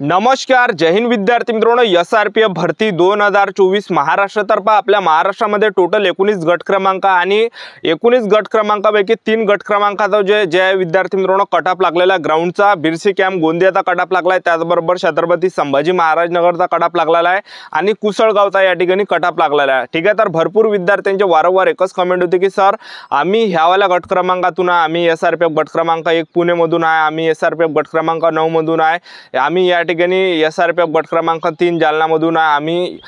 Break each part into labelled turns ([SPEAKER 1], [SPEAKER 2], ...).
[SPEAKER 1] नमस्कार, जय हिंद विद्यार्थी मित्रांनो। SRPF भरती 2024 महाराष्ट्रातर्फे आपल्या महाराष्ट्रामध्ये टोटल 19 गट क्रमांक आणि 19 गट क्रमांकापैकी 3 गट क्रमांकाचा जे विद्यार्थी मित्रांनो कटअप लागलेला ग्राउंडचा बिरसी कॅम्प गोंदियाचा कटअप लागलाय, त्याचबरोबर छत्रपती संभाजी महाराज नगरचा कटअप लागलेला आहे आणि कुसळगावचा या ठिकाणी कटअप लागलेला आहे। ठीक आहे, तर भरपूर विद्यार्थ्यांचे वारंवार एकच कमेंट होते की सर आम्ही ह्यावाल्या गट क्रमांकातून आम्ही SRPF गट क्रमांक 1 पुणे मधून आहे, आम्ही SRPF गट क्रमांक 9 मधून आहे, आम्ही या ठिकाणी SRPF गट क्रमांक 3 जालना मधून आहे, आम्ही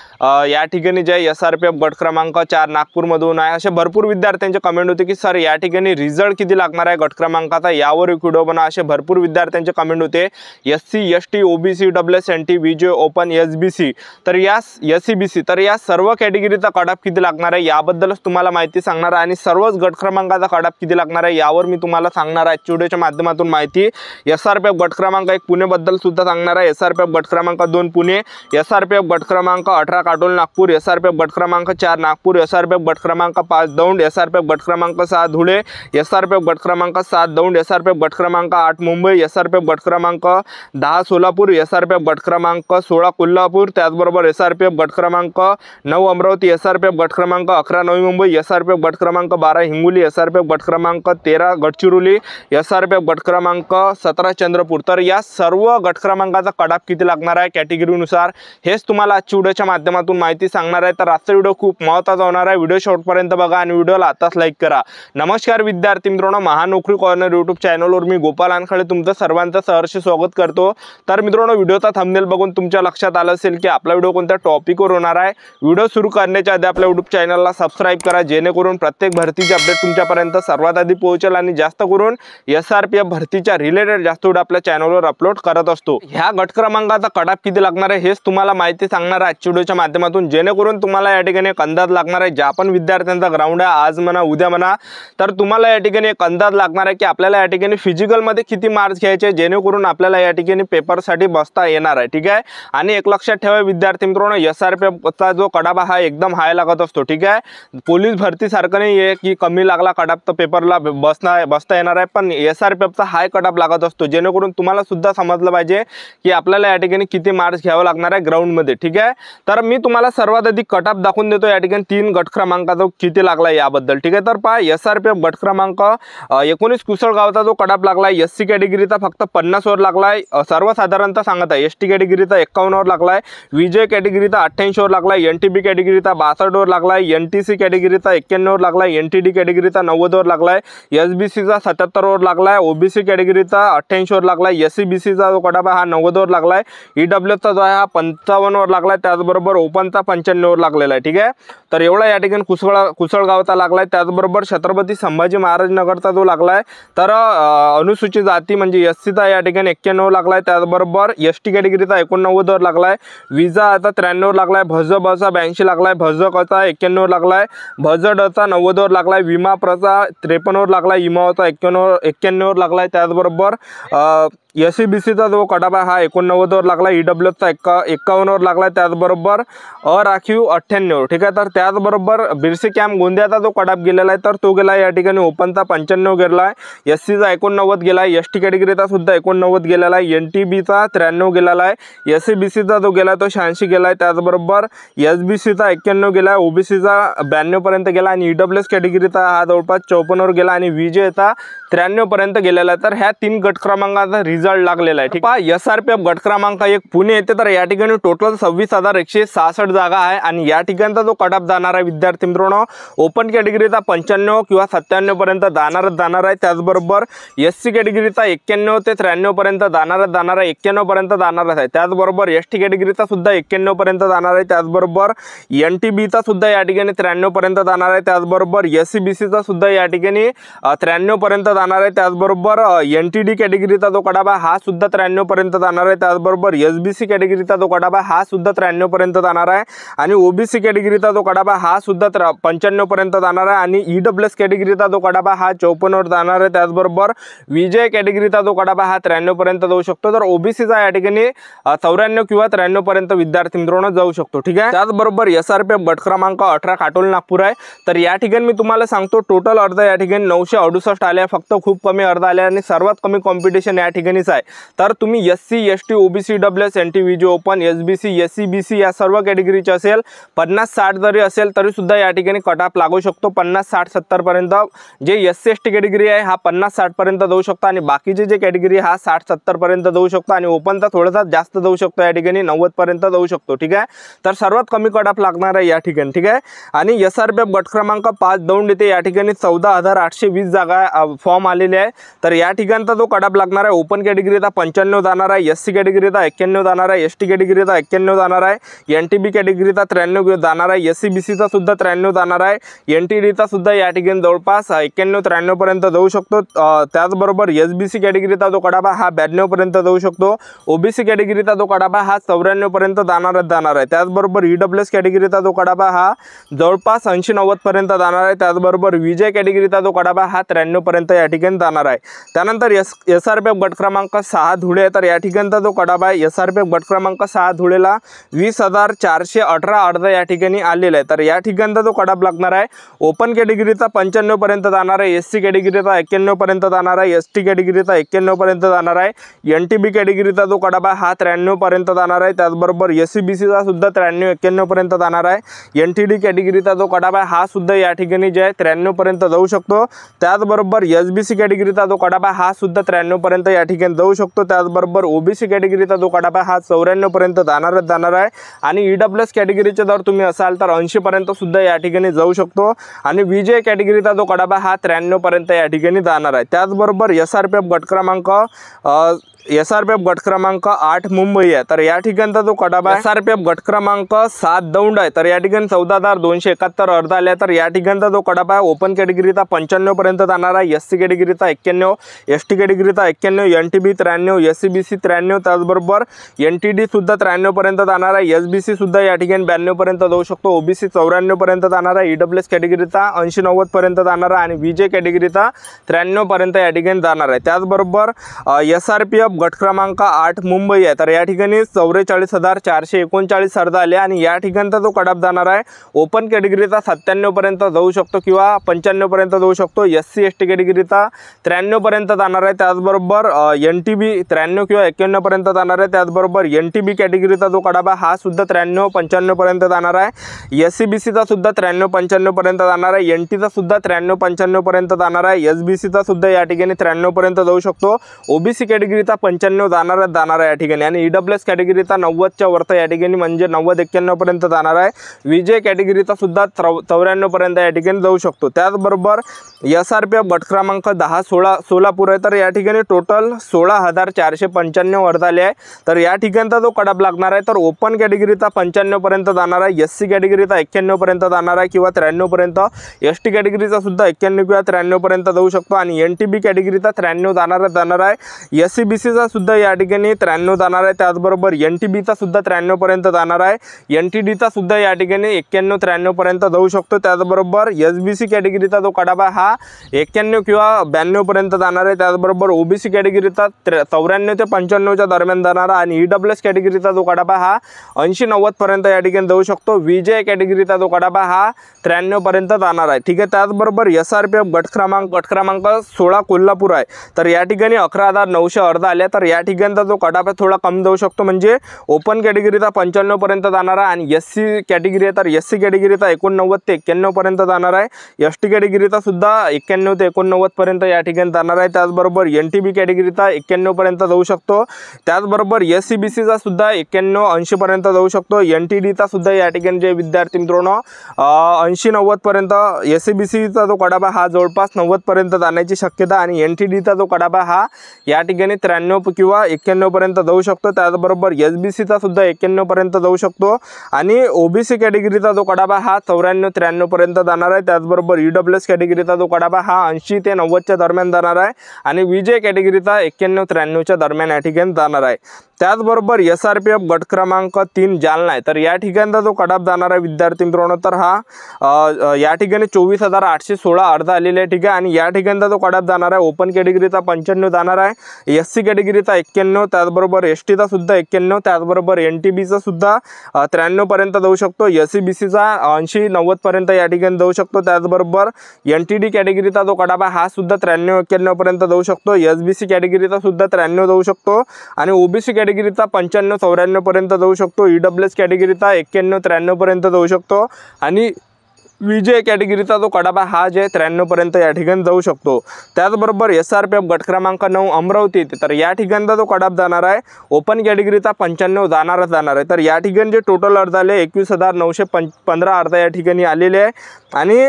[SPEAKER 1] या ठिकाणी जे SRPF गट क्रमांक 4 नागपूर मधून आहे। असे भरपूर विद्यार्थ्यांचे कमेंट होते की सर या ठिकाणी रिझल्ट किती लागणार आहे गट क्रमांकाचा, यावर एक व्हिडिओ बना। असे भरपूर विद्यार्थ्यांचे कमेंट होते। SC ST OBC WS NT VJ open SBC तर या SCBC तर या सर्व कॅटेगरीचा कटअप किती लागणार आहे याबद्दलच तुम्हाला माहिती सांगणार आहे आणि सर्वच गट क्रमांकाचा कटअप किती लागणार आहे यावर मी तुम्हाला सांगणार आहे व्हिडिओच्या माध्यमातून माहिती। SRPF गट क्रमांक 1 पुणे बद्दल सुद्धा सांगणार आहे, SRPF गट क्रमांक 2 पुणे, SRPF गट क्रमांक 18 काटोल नागपूर, SRPF गट क्रमांक 4 नागपूर, SRPF गट क्रमांक 5 दौंड, SRPF गट क्रमांक 6 धुळे, SRPF गट क्रमांक 7 दौंड, SRPF गट क्रमांक 8 मुंबई, SRPF गट क्रमांक 10 सोलापूर, SRPF गट क्रमांक 16 कोल्हापूर, त्याचबरोबर SRPF गट क्रमांक 9 अमरावती, SRPF गट क्रमांक 11 नवी मुंबई, SRPF गट क्रमांक 12 हिंगोली, SRPF गट क्रमांक 13 गडचिरोली, SRPF गट क्रमांक 17 चंद्रपूर। तर या सर्व गट क्रमांकाचा कटअप किती लागणार आहे कॅटेगरीनुसार हेच तुम्हाला आजच्या व्हिडिओच्या माध्यमातून माहिती सांगणार आहे। तर आजचा व्हिडिओ खूप महत्त्वाचा होणार आहे, व्हिडिओ शेवटपर्यंत बघा आणि व्हिडिओला आताच लाईक करा। नमस्कार विद्यार्थी मित्रांनो, महानोकरी कॉर्नर यूट्यूब चॅनलवर मी गोपाल अनखळे तुमचं सर्वांचं सहर्ष स्वागत करतो। तर मित्रांनो, व्हिडिओचा थंबनेल बघून तुमच्या लक्षात आलं असेल की आपला व्हिडिओ कोणत्या टॉपिकवर होणार आहे। व्हिडिओ सुरू करण्याच्या आधी आपल्या यूट्यूब चॅनलला सबस्क्राइब करा, जेणेकरून प्रत्येक भरतीचे अपडेट तुमच्यापर्यंत सर्वात आधी पोहोचेल आणि जास्त करून SRPF भरतीच्या रिलेटेड जास्त व्हिडिओ आपल्या चॅनलवर अपलोड करत असतो। ह्या गट क्रमांकाचा कटअप किती लागणार आहे हेच तुम्हाला माहिती सांगणार आहे आजच्या व्हिडिओच्या माध्यमातून, जेणेकरून तुम्हाला या ठिकाणी एक अंदाज लागणार आहे। ज्या पण विद्यार्थ्यांचा ग्राउंड आहे आज म्हणा उद्या म्हणा, तर तुम्हाला या ठिकाणी एक अंदाज लागणार आहे की आपल्याला या ठिकाणी फिजिकल मध्ये किती मार्क्स घ्यायचे, जेणेकरून आपल्याला या ठिकाणी पेपर साठी बसता येणार आहे। ठीक आहे, आणि एक लक्षात ठेवा विद्यार्थी मित्रांनो, SRPF चा जो कटअप हा एकदम हाय लागत असतो। ठीक आहे, पोलीस भरती सारखं नाही आहे की कमी लागला कटअप तर पेपरला बसता येणार आहे, पण SRPF चा हाय कटअप लागत असतो, जेणेकरून तुम्हाला सुद्धा समजलं पाहिजे की आपल्याला या ठिकाणी किती मार्क्स घ्यावं लागणार आहे ग्राउंड मध्ये। ठीक आहे, तर मी तुम्हाला सर्वात आधी कटअप दाखवून देतो या ठिकाणी 3 गट क्रमांकाचा किती लागला याबद्दल। ठीक आहे, तर पहा SRPF गट क्रमांक 19 कुसळगावचा जो कटअप लागलाय SC कॅटेगरीचा फक्त 50 वर लागलाय, सर्वसाधारणतः सांगत आहे। ST कॅटेगरीचा 51 वर लागलाय, VJ कॅटेगरीचा 88 वर लागलाय, NTB कॅटेगरीचा 62 वर लागलाय, NTC कॅटेगरीचा 91 वर लागलाय, NTD कॅटेगरीचा 90 वर लागलाय, SBC चा 77 वर लागलाय, OBC कॅटेगरीचा 88 वर लागलाय, SCBC चा जो कटअप हा 90 वर लागलाय, EWS चा जो आहे हा 55 वर लागलाय, त्याचबरोबर ओपनचा 95 वर लागलेला आहे। ठीक आहे, तर एवढा या ठिकाणी कुसळगावचा लागलाय, त्याचबरोबर छत्रपती संभाजी महाराज नगरचा जो लागलाय तर अनुसूचित जाती म्हणजे SC चा या ठिकाणी 91 लागलाय, त्याचबरोबर ST कॅटेगरीचा 89 वर लागलाय, विजा आता 93 वर लागलाय, भज बचा 82 लागलाय, भज कचा 91 वर लागलाय, भज डचा 90 वर लागलाय, विमा प्रचा 53 वर लागलाय, इमाचा 91 वर लागलाय, त्याचबरोबर SCBC चा जो कटअप आहे हा 89 वर लागला, EWS चा 51 वर लागला, त्याचबरोबर अराखीव 98। ठीक आहे, तर त्याचबरोबर बिरसी कॅम्प गोंदियाचा जो कटअप गेलेला आहे तर तो गेला या ठिकाणी ओपनचा 95 गेलाय, SC चा 89 गेलाय, ST कॅटेगरीचा सुद्धा 89 गेलेला आहे, NTB चा 93 गेलेला आहे, SCBC चा जो गेलाय तो 86 गेलाय, त्याचबरोबर SBC चा 91 गेलाय, OBC चा 92 पर्यंत गेला आणि EWS कॅटेगरीचा हा जवळपास 54 वर गेला आणि VJ चा 93 पर्यंत गेलेला आहे। तर ह्या 3 गट क्रमांकाचा रिझल्ट लागलेला आहे। ठीक आहे, SRPF गट क्रमांक 1 पुणे येथे तर या ठिकाणी टोटल 26,166 जागा आहे आणि या ठिकाणचा जो कटअप जाणार आहे विद्यार्थी मित्रांनो ओपन कॅटेगरीचा 95 किंवा 97 पर्यंत जाणार आहे, त्याचबरोबर SC कॅटेगरीचा 91 ते 93 पर्यंत जाणार आहे, 91 पर्यंत जाणार आहे, त्याचबरोबर ST कॅटेगरीचा सुद्धा 91 पर्यंत जाणार आहे, त्याचबरोबर NTB चा सुद्धा या ठिकाणी 93 पर्यंत जाणार आहे, त्याचबरोबर SCBC चा सुद्धा या ठिकाणी 93 पर्यंत जाणार आहे, त्याचबरोबर NTD कॅटेगरीचा जो कटअप हा सुद्धा 93 पर्यंत जाणार आहे, त्याचबरोबर SBC कॅटेगरीचा जो कटअप हा सुद्धा 93 पर्यंत जाणार आहे आणि OBC कॅटेगरीचा जो कटअप हा सुद्धा 95 पर्यंत जाणार आहे आणि EWS कॅटेगरीचा जो कटअप हा 54 वर जाणार आहे, त्याचबरोबर VJ कॅटेगरीचा जो कटअप हा 93 पर्यंत जाऊ शकतो, तर OBC चा या ठिकाणी 94 किंवा 93 पर्यंत विद्यार्थी मित्रांनो जाऊ शकतो। ठीक आहे, त्याचबरोबर SRPF गट क्रमांक 18 काटोल नागपूर आहे, तर या ठिकाणी मी तुम्हाला सांगतो टोटल अर्ज या ठिकाणी 968 आले, फक्त खूप कमी अर्ज आले आणि सर्वात कमी कॉम्पिटिशन या ठिकाणी ठिकाणीच आहे। तर तुम्ही SC ST OBC WS NT VJ open SBC SC BC या सर्व कॅटेगरीचे असेल 50-60 जरी असेल तरी सुद्धा या ठिकाणी कट ऑफ लागू शकतो 50-60-70 पर्यंत। जे SC ST कॅटेगरी आहे हा 50-60 पर्यंत जाऊ शकतो आणि बाकीचे जे कॅटेगरी हा 60-70 पर्यंत जाऊ शकतो आणि ओपनचा थोडासा जास्त जाऊ शकतो या ठिकाणी 90 पर्यंत जाऊ शकतो। ठीक आहे, तर सर्वात कमी कट ऑफ लागणार आहे या ठिकाणी। ठीक आहे, आणि SRPF गट क्रमांक 5 दौंड येथे या ठिकाणी 14,820 जागा फॉर्म आलेले आहे। तर या ठिकाणचा जो कट ऑफ लागणार आहे ओपन कॅटेगरीचा 95 जाणार आहे, SC कॅटेगरीचा 91 जाणार आहे, ST कॅटेगरीचा 91 जाणार आहे, NTB कॅटेगरीचा 93 जाणार आहे, SC BC चा सुद्धा 93 जाणार आहे, NTD चा सुद्धा या ठिकाणी जवळपास 91-93 पर्यंत जाऊ शकतो। त्याचबरोबर SBC कॅटेगरीचा जो कडाबा हा 92 पर्यंत जाऊ शकतो, OBC कॅटेगरीचा जो कडाबा हा 94 पर्यंत जाणार आहे। त्याचबरोबर EWS कॅटेगरीचा जो कडाबा हा जवळपास 80-90 पर्यंत जाणार आहे। त्याचबरोबर विजय कॅटेगरीचा जो कडाबा हा 93 पर्यंत या ठिकाणी जाणार आहे। त्यानंतर SRPF गट क्रमांक 6 धुळे, तर या ठिकाणचा जो कडाबा आहे SRPF गट क्रमांक 6 धुळेला 20,418 अर्ज या ठिकाणी आलेले आहे। तर या ठिकाणचा जो कडाब लागणार आहे ओपन कॅटेगरीचा 95 पर्यंत जाणार आहे, SC कॅटेगरीचा 91 पर्यंत जाणार आहे, ST कॅटेगरीचा 91 पर्यंत जाणार आहे, NTB कॅटेगरीचा जो कडाबा हा 93 पर्यंत जाणार आहे। त्याचबरोबर SC BC चा सुद्धा 93-91 पर्यंत जाणार आहे, NTD कॅटेगरीचा जो कडाबा हा सुद्धा या ठिकाणी जे आहे 93 पर्यंत जाऊ शकतो। त्याचबरोबर SBC कॅटेगरीचा जो कडाबा हा सुद्धा 93 पर्यंत या ठिकाणी जाऊ शकतो। त्याचबरोबर OBC कॅटेगरीचा जो कडाबा हा 94 पर्यंत जाणार आहे आणि EWS कॅटेगरीचे जर तुम्ही असाल तर 80 पर्यंत सुद्धा या ठिकाणी जाऊ शकतो आणि विजय कॅटेगरीचा जो कडाबा हा 93 पर्यंत या ठिकाणी जाणार आहे। त्याचबरोबर SRPF गट क्रमांक 8 मुंबई आहे, तर या ठिकाणचा जो कडाबा SRPF गट क्रमांक 7 दौंड आहे, तर या ठिकाणी 14,271 अर्ज आले। तर या ठिकाणचा जो कडाबा आहे ओपन कॅटेगरीचा 95 पर्यंत जाणार आहे, SC कॅटेगरीचा 91, ST कॅटेगरीचा 91, NTB 93, SC BC 93, त्याचबरोबर NTD सुद्धा 93 पर्यंत जाणार आहे, SBC सुद्धा या ठिकाणी 92 पर्यंत जाऊ शकतो, OBC 94 पर्यंत जाणार आहे, EWS कॅटेगरीचा 80-90 पर्यंत जाणार आहे आणि विजय कॅटेगरीचा 93 पर्यंत या ठिकाणी जाणार आहे। त्याचबरोबर SRPF गट क्रमांक 8 मुंबई आहे, तर या ठिकाणी 44,439 अर्ज आले आणि या ठिकाणचा जो कडाप जाणार आहे ओपन कॅटेगरीचा 97 पर्यंत जाऊ शकतो किंवा 95 पर्यंत जाऊ शकतो, SC ST कॅटेगरीचा 93 पर्यंत जाणार आहे, त्याचबरोबर NTB 93 किंवा 91 पर्यंत जाणार आहे, त्याचबरोबर NTB कॅटेगरीचा जो कडाबा हा सुद्धा 93-95 पर्यंत जाणार आहे, SC BC चा सुद्धा 93-95 पर्यंत जाणार आहे, NT चा सुद्धा 93-95 पर्यंत जाणार आहे, SBC चा सुद्धा या ठिकाणी 93 पर्यंत जाऊ शकतो, OBC कॅटेगरीचा 95 जाणार आहे या ठिकाणी आणि EWS कॅटेगरीचा 90च्या वरती या ठिकाणी म्हणजे 90-91 पर्यंत जाणार आहे, विजय कॅटेगरीचा सुद्धा 94 पर्यंत या ठिकाणी जाऊ शकतो। त्याचबरोबर SRPF गट क्रमांक 10 सोलापूर आहे, तर या ठिकाणी टोटल 16,495 अर्ज आले आहे। तर या ठिकाणचा जो कडाप लागणार आहे तर ओपन कॅटेगरीचा 95 पर्यंत जाणार आहे, SC कॅटेगरीचा 91 पर्यंत जाणार आहे किंवा 93 पर्यंत, ST कॅटेगरीचा सुद्धा 91 किंवा 93 पर्यंत जाऊ शकतो आणि NTB कॅटेगरीचा 93 जाणार आहे, SC BC चा सुद्धा या ठिकाणी 93 जाणार आहे, त्याचबरोबर NTB चा सुद्धा 93 पर्यंत जाणार आहे, NTD चा सुद्धा या ठिकाणी 91-93 पर्यंत जाऊ शकतो। त्याचबरोबर SBC कॅटेगरीचा जो कडाबा हा 91 किंवा 92 पर्यंत जाणार आहे, त्याचबरोबर OBC कॅटेगरीचा 94 ते 95 दरम्यान जाणार आणि EWS कॅटेगरीचा जो कडाबा हा 80-90 पर्यंत या ठिकाणी जाऊ शकतो, विजय कॅटेगरीचा जो कडाबा हा 93 पर्यंत जाणार आहे। ठीक आहे, त्याचबरोबर SRPF गट क्रमांक 16 कोल्हापूर आहे, तर या ठिकाणी 11,900 अर्ज आले। तर या ठिकाणचा जो कटाप आहे थोडा कमी जाऊ शकतो, म्हणजे ओपन कॅटेगरीचा 95 पर्यंत जाणार आहे आणि SC कॅटेगरी आहे तर SC कॅटेगरीचा 89 ते 91 पर्यंत जाणार आहे, ST कॅटेगरीचा सुद्धा 91 ते 89 पर्यंत या ठिकाणी जाणार आहे, त्याचबरोबर NTB कॅटेगरीचा 91 पर्यंत जाऊ शकतो, त्याचबरोबर SC BC चा सुद्धा 91-80 पर्यंत जाऊ शकतो, NTD चा सुद्धा या ठिकाणी जे विद्यार्थी मित्रांनो 80-90 पर्यंत, SC BC चा जो कडाबा हा जवळपास 90 पर्यंत जाण्याची शक्यता आणि NTD चा जो कडाबा हा या ठिकाणी 93 किंवा 91 पर्यंत जाऊ शकतो, त्याचबरोबर SBC चा सुद्धा 91 पर्यंत जाऊ शकतो आणि OBC कॅटेगरीचा जो कडाबा हा 94-93 पर्यंत जाणार आहे, त्याचबरोबर EWS कॅटेगरीचा जो कडाबा हा 80 ते 90 च्या दरम्यान जाणार आहे आणि विजय कॅटेगरीचा 91-93 च्या दरम्यान या ठिकाणी जाणार आहे। त्याचबरोबर SRPF गट क्रमांक 3 जालना आहे, तर या ठिकाणचा जो कडाप जाणार आहे विद्यार्थी मित्रांनो तर हा या ठिकाणी 24,816 अर्ज आलेले आहे। ठीक आहे, आणि या ठिकाणचा जो कडाप जाणार आहे ओपन कॅटेगरीचा 95 जाणार आहे, SC कॅटेगरीचा 91, त्याचबरोबर STचा सुद्धा 91, त्याचबरोबर NTBचा सुद्धा 93 पर्यंत जाऊ शकतो, SCBCचा 80-90 पर्यंत या ठिकाणी जाऊ शकतो, त्याचबरोबर NTD कॅटेगरीचा जो कडाबा हा सुद्धा 93-91 पर्यंत जाऊ शकतो, SBC कॅटेगरीचा सुद्धा 93 जाऊ शकतो आणि OBC कॅटेगरीचा 95-94 पर्यंत जाऊ शकतो, EWS कॅटेगरीचा 91-93 पर्यंत जाऊ शकतो आणि VJ कॅटेगरीचा जो कडाबा हा जे 93 पर्यंत या ठिकाणी जाऊ शकतो। त्याचबरोबर SRPF गट क्रमांक 9 अमरावती, तर या ठिकाणचा जो कडाब जाणार आहे ओपन कॅटेगरीचा 95 जाणार आहे। तर या ठिकाणी जे टोटल अर्ज आले 21,915 अर्ज या ठिकाणी आलेले आहे आणि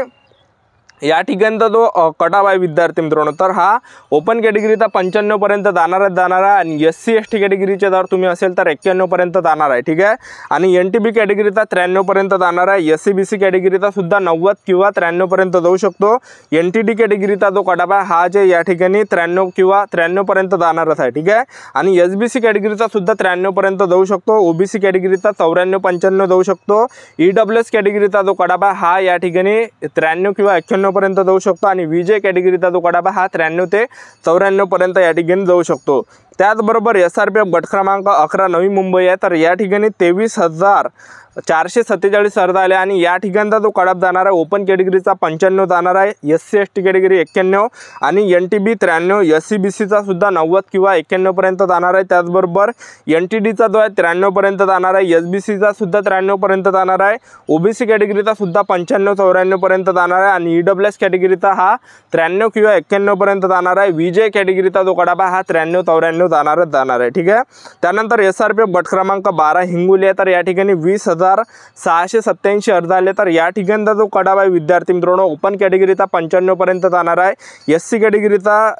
[SPEAKER 1] या ठिकाणचा जो कटाव आहे विद्यार्थी मित्रांनो, तर हा ओपन कॅटेगरीचा 95 पर्यंत जाणार आहे आणि SC ST कॅटेगरीचे जर तुम्ही असेल तर 91 पर्यंत जाणार आहे, ठीक आहे। आणि NTB कॅटेगरीचा 93 पर्यंत जाणार आहे, SCBC कॅटेगरीचा सुद्धा 90 किंवा 93 पर्यंत जाऊ शकतो। NTD कॅटेगरीचा जो कटाव आहे हा जे या ठिकाणी 93 किंवा 93 पर्यंत जाणारच आहे, ठीक आहे। आणि SBC कॅटेगरीचा सुद्धा 93 पर्यंत जाऊ शकतो, OBC कॅटेगरीचा 94-95 जाऊ शकतो, EWS कॅटेगरीचा जो कटाव आहे हा या ठिकाणी 93 किंवा 91 पर्यंत जाऊ शकतो आणि VJ कॅटेगरीचा जो कडाबा हा 93 ते 94 पर्यंत या ठिकाणी जाऊ शकतो। त्याचबरोबर SRPF गट क्रमांक 11 नवी मुंबई आहे, तर या ठिकाणी 23,447 अर्ज आले आणि या ठिकाणचा जो कडाब जाणार आहे ओपन कॅटेगरीचा 95 जाणार आहे, SC ST कॅटेगरी 91 आणि NTB 93, SCBCचा सुद्धा 90 किंवा 91 पर्यंत जाणार आहे। त्याचबरोबर NTDचा जो आहे 93 पर्यंत जाणार आहे, SBCचा सुद्धा 93 पर्यंत जाणार आहे, OBC कॅटेगरीचा सुद्धा 95-94 पर्यंत जाणार आहे आणि EWS कॅटेगरीचा हा 93 किंवा 91 पर्यंत जाणार आहे। VJ कॅटेगरीचा जो कडाबा हा 93-94 जाणार आहे, ठीक आहे। त्यानंतर SRPF गट क्रमांक 12 हिंगोली आहे, तर या ठिकाणी 20,687 अर्ज आले। तर या ठिकाणचा जो कडाबा आहे विद्यार्थी मित्रांनो ओपन कॅटेगरीचा 95 पर्यंत जाणार आहे, SC कॅटेगरीचा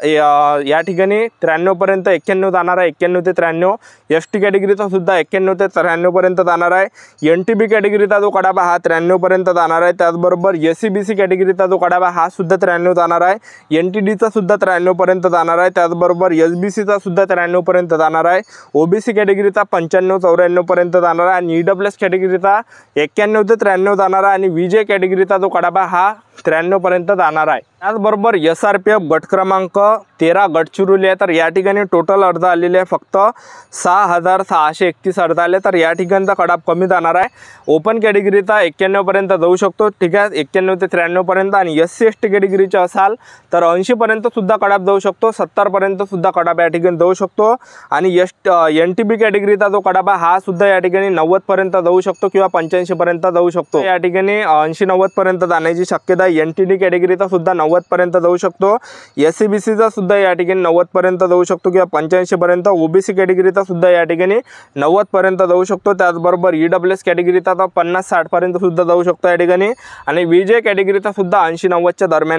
[SPEAKER 1] या ठिकाणी 93 पर्यंत 91 जाणार आहे, 91 ते 93, ST कॅटेगरीचा सुद्धा 91 ते 93 पर्यंत जाणार आहे, NTB कॅटेगरीचा जो कडाबा हा 93 पर्यंत जाणार आहे। त्याचबरोबर SCBC कॅटेगरीचा जो कडाबा हा सुद्धा 93 जाणार आहे, NTDचा सुद्धा 93 पर्यंत जाणार आहे, त्याचबरोबर SBCचा सुद्धा 93 पर्यंत जाणार आहे, OBC कॅटेगरीचा 95-94 पर्यंत जाणार आहे आणि EWS कॅटेगरीचा 91 ते 93 जाणार आहे आणि VJ कॅटेगरीचा जो कडाबा हा 93 पर्यंत जाणार आहे। त्याचबरोबर SRPF गट क्रमांक 13 गडचिरोली आहे, तर या ठिकाणी टोटल अर्ज आलेले आहे फक्त 6,631 अर्ज आले। तर या ठिकाणचा कडाब कमी जाणार आहे, ओपन कॅटेगरीचा 91 पर्यंत जाऊ शकतो, ठीक आहे, 91 ते 93 पर्यंत आणि SC ST कॅटेगरीचे असाल तर 80 पर्यंत सुद्धा कडाब जाऊ शकतो, 70 पर्यंत सुद्धा कडाब या ठिकाणी जाऊ शकतो आणि NTB कॅटेगरीचा जो कडाबा हा सुद्धा या ठिकाणी 90 पर्यंत जाऊ शकतो किंवा 85 पर्यंत जाऊ शकतो। या ठिकाणी 80-90 पर्यंत जाण्याची शक्यता आहे। NTD कॅटेगरीचा सुद्धा 90 पर्यंत जाऊ शकतो, SCBCचा सुद्धा या ठिकाणी 90 पर्यंत जाऊ शकतो किंवा 85 पर्यंत, OBC कॅटेगरीचा सुद्धा या ठिकाणी 90 पर्यंत जाऊ शकतो। त्याचबरोबर EWS कॅटेगरीचा 50-60 पर्यंत सुद्धा जाऊ शकतो या ठिकाणी आणि VJ कॅटेगरीचा सुद्धा 80-90 च्या दरम्यान